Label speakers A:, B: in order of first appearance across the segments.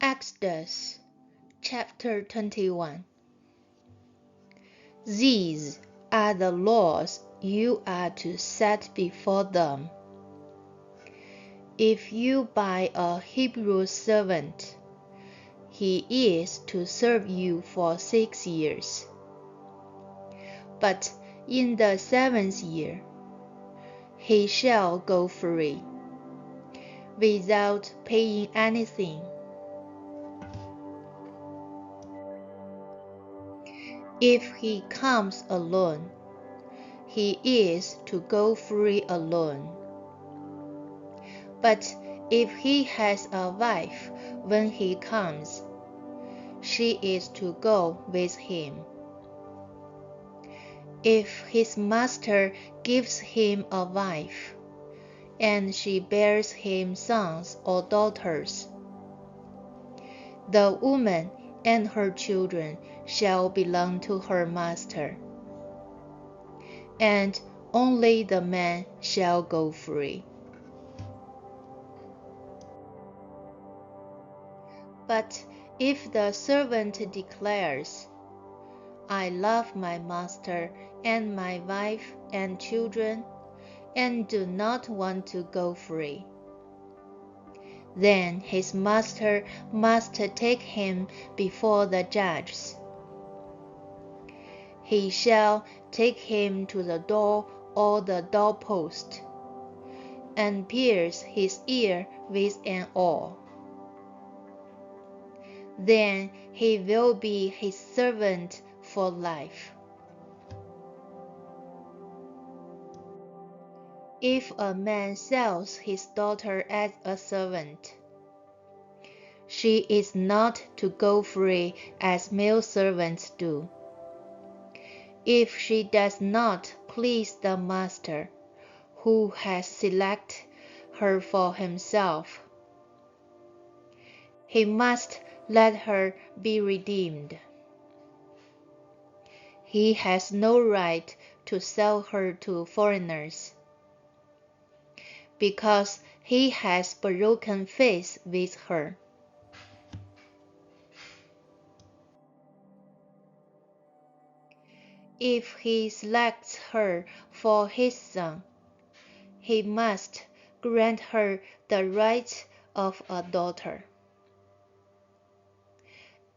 A: Exodus chapter 21. These are the laws you are to set before them. If you buy a Hebrew servant, he is to serve you for 6 years. But in the 7th year, he shall go free, without paying anything. If he comes alone, he is to go free alone. But if he has a wife when he comes, she is to go with him. If his master gives him a wife, and she bears him sons or daughters, the woman and her children shall belong to her master, and only the man shall go free. But if the servant declares, I love my master and my wife and children, and do not want to go free, then his master must take him before the judges. He shall take him to the door or the doorpost, and pierce his ear with an awl. Then he will be his servant for life. If a man sells his daughter as a servant, she is not to go free as male servants do. If she does not please the master, who has selected her for himself, he must let her be redeemed. He has no right to sell her to foreigners, because he has broken faith with her. If he selects her for his son, he must grant her the right of a daughter.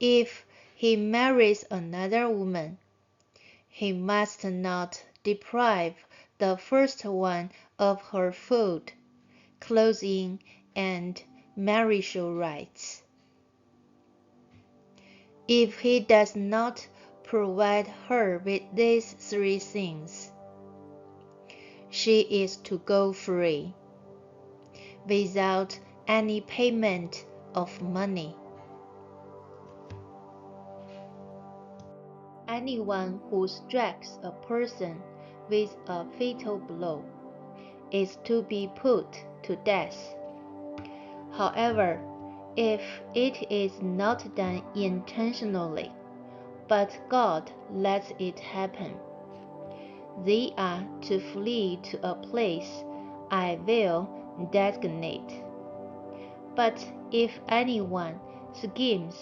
A: If he marries another woman, he must not deprive the first one of her food, clothing, and marital rights. If he does not provide her with these 3 things, she is to go free, without any payment of money. Anyone who strikes a person with a fatal blow is to be put to death. However, if it is not done intentionally, but God lets it happen, they are to flee to a place I will designate. But if anyone schemes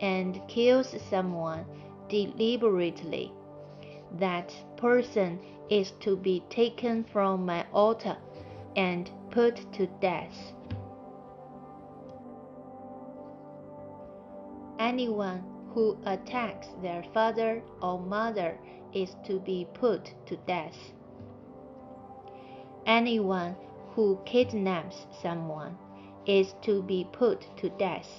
A: and kills someone deliberately, that person is to be taken from my altar and put to death. Anyone who attacks their father or mother is to be put to death. Anyone who kidnaps someone is to be put to death,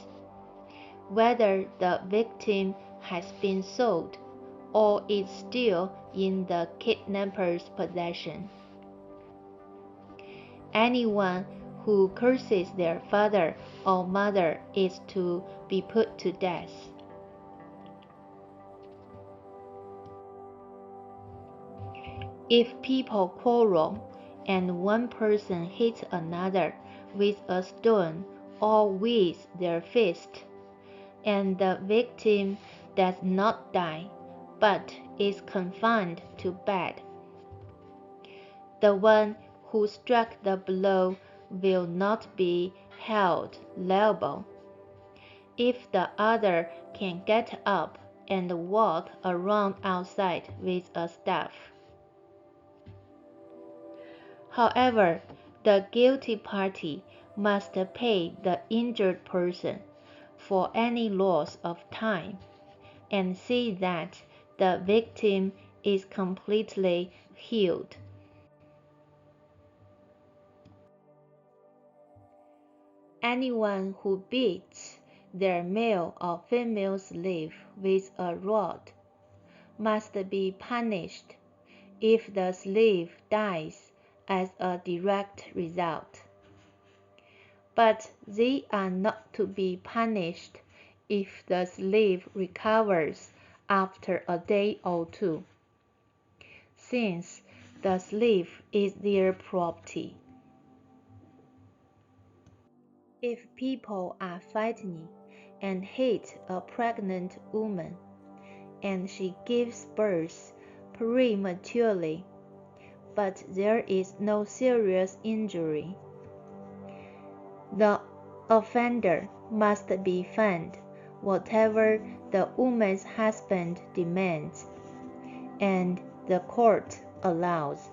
A: whether the victim has been sold or is still in the kidnapper's possession. Anyone who curses their father or mother is to be put to death. If people quarrel, and one person hits another with a stone or with their fist, and the victim does not die, but is confined to bed, the one who struck the blow will not be held liable, if the other can get up and walk around outside with a staff. However, the guilty party must pay the injured person for any loss of time and see that the victim is completely healed. Anyone who beats their male or female slave with a rod must be punished if the slave dies as a direct result. But they are not to be punished if the slave recovers after a day or two, since the slave is their property. If people are fighting and hit a pregnant woman, and she gives birth prematurely, but there is no serious injury, the offender must be fined whatever the woman's husband demands and the court allows.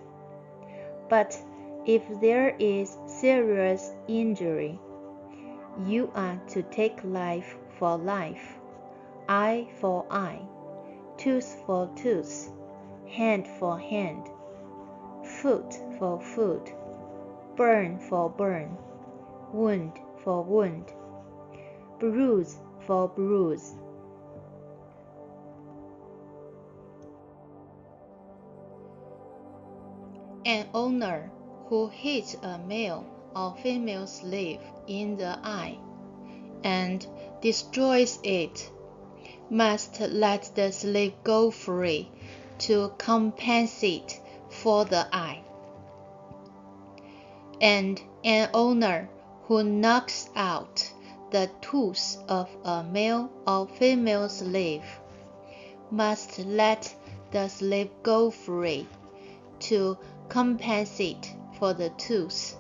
A: But if there is serious injury, you are to take life for life, eye for eye, tooth for tooth, hand for hand, foot for foot, burn for burn, wound for wound, bruise for bruise. An owner who hits a male or female slave in the eye and destroys it must let the slave go free to compensate for the eye. And an owner who knocks out the tooth of a male or female slave must let the slave go free to compensate for the tooth.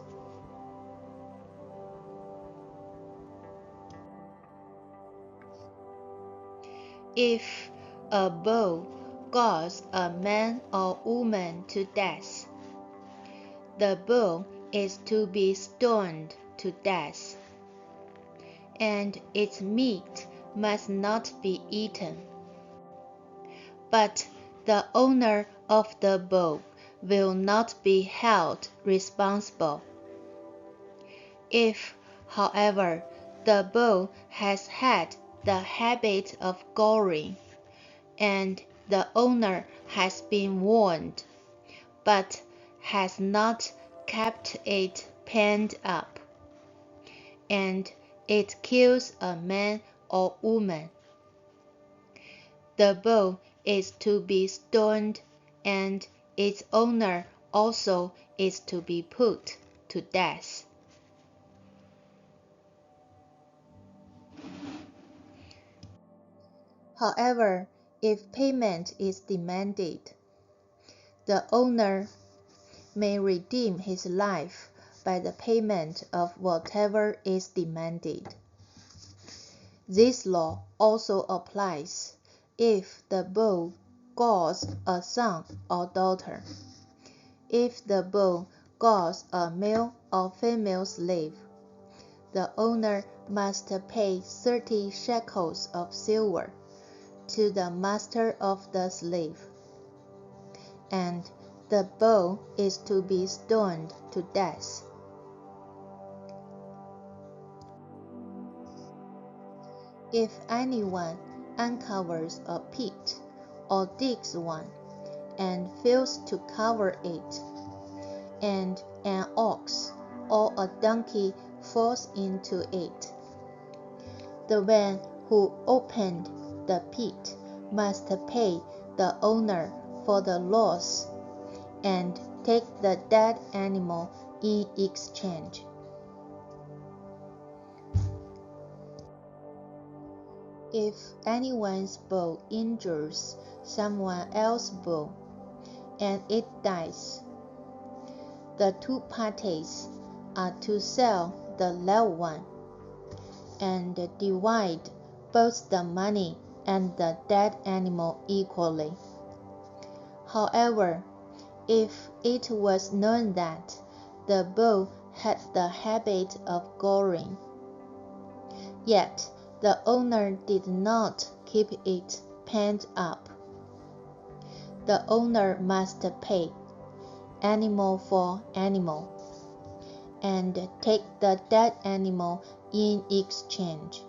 A: If a bull gores a man or woman to death, the bull is to be stoned to death, and its meat must not be eaten. But the owner of the bull will not be held responsible. If, however, the bull has had the habit of goring, and the owner has been warned, but has not kept it penned up, and it kills a man or woman, the bull is to be stoned, and its owner also is to be put to death. However, if payment is demanded, the owner may redeem his life by the payment of whatever is demanded. This law also applies if the bull gores a son or daughter. If the bull gores a male or female slave, the owner must pay 30 shekels of silver to the master of the slave, and the bull is to be stoned to death. If anyone uncovers a pit or digs one and fails to cover it, and an ox or a donkey falls into it, the one who opened the pit must pay the owner for the loss and take the dead animal in exchange. If anyone's bull injures someone else's bull and it dies, the two parties are to sell the live one, and divide both the money and the dead animal equally. However, if it was known that the bull had the habit of goring, yet the owner did not keep it penned up, the owner must pay, animal for animal, and take the dead animal in exchange.